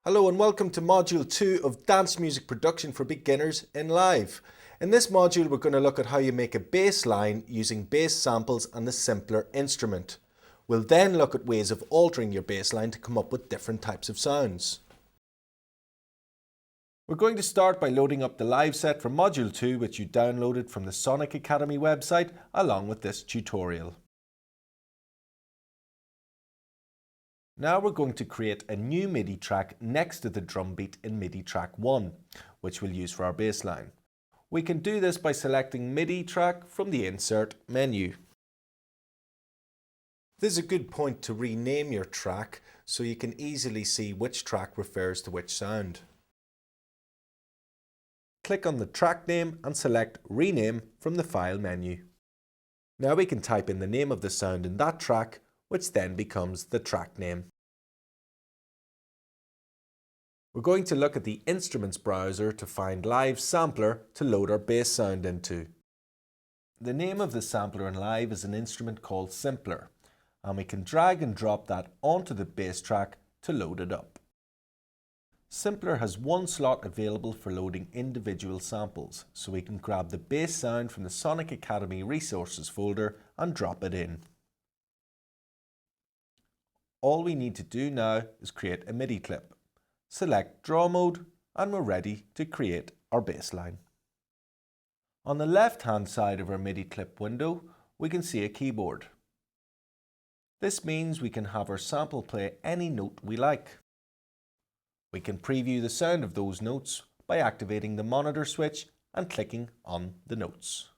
Hello and welcome to Module 2 of Dance Music Production for Beginners in Live. In this module we're going to look at how you make a bass line using bass samples and a simpler instrument. We'll then look at ways of altering your bass line to come up with different types of sounds. We're going to start by loading up the live set for Module 2 which you downloaded from the SonicAcademy website along with this tutorial. Now we're going to create a new MIDI track next to the drum beat in MIDI track 1, which we'll use for our bass line. We can do this by selecting MIDI track from the Insert menu. This is a good point to rename your track so you can easily see which track refers to which sound. Click on the track name and select Rename from the File menu. Now we can type in the name of the sound in that track, which then becomes the track name. We're going to look at the Instruments browser to find Live Sampler to load our bass sound into. The name of the sampler in Live is an instrument called Simpler, and we can drag and drop that onto the bass track to load it up. Simpler has one slot available for loading individual samples, so we can grab the bass sound from the SonicAcademy Resources folder and drop it in. All we need to do now is create a MIDI clip. Select Draw Mode and we're ready to create our bass line. On the left hand side of our MIDI clip window we can see a keyboard. This means we can have our sample play any note we like. We can preview the sound of those notes by activating the monitor switch and clicking on the notes.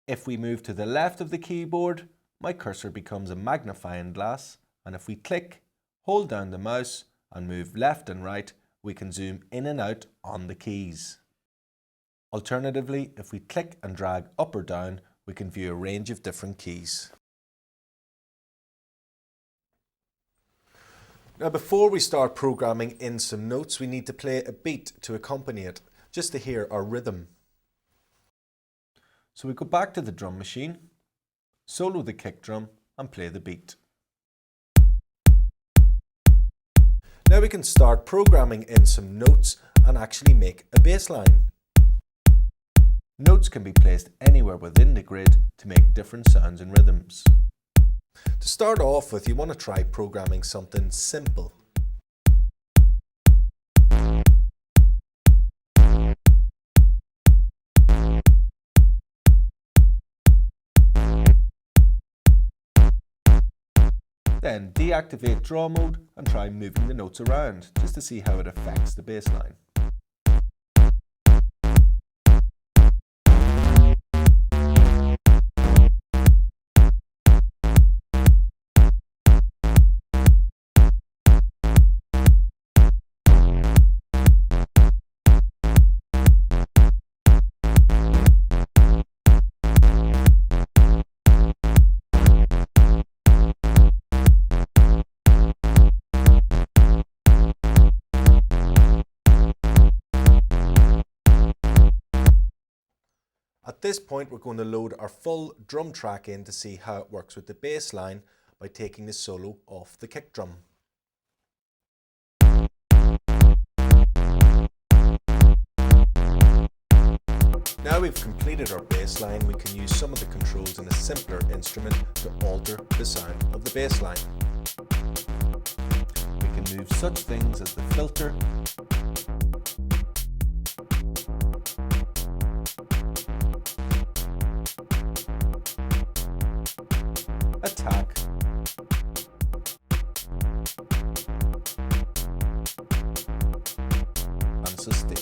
If we move to the left of the keyboard, my cursor becomes a magnifying glass, and if we click, hold down the mouse and move left and right, we can zoom in and out on the keys. Alternatively, if we click and drag up or down, we can view a range of different keys. Now before we start programming in some notes, we need to play a beat to accompany it, just to hear our rhythm. So we go back to the drum machine, solo the kick drum and play the beat. Now we can start programming in some notes and actually make a bass line. Notes can be placed anywhere within the grid to make different sounds and rhythms. To start off with, you want to try programming something simple. Then deactivate draw mode and try moving the notes around just to see how it affects the bass line. At this point we're going to load our full drum track in to see how it works with the bass line by taking the solo off the kick drum. Now we've completed our bass line, we can use some of the controls in a simpler instrument to alter the sound of the bass line. We can move such things as the filter, attack, and sustain.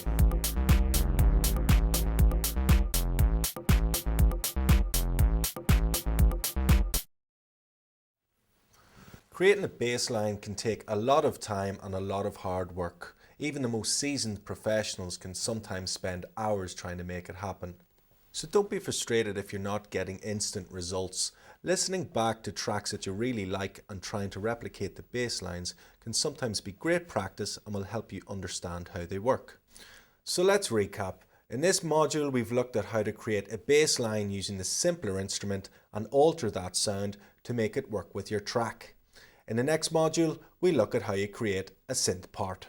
Creating a bass line can take a lot of time and a lot of hard work. Even the most seasoned professionals can sometimes spend hours trying to make it happen. So don't be frustrated if you're not getting instant results. Listening back to tracks that you really like and trying to replicate the bass lines can sometimes be great practice and will help you understand how they work. So let's recap. In this module we've looked at how to create a bass line using the simpler instrument and alter that sound to make it work with your track. In the next module, we look at how you create a synth part.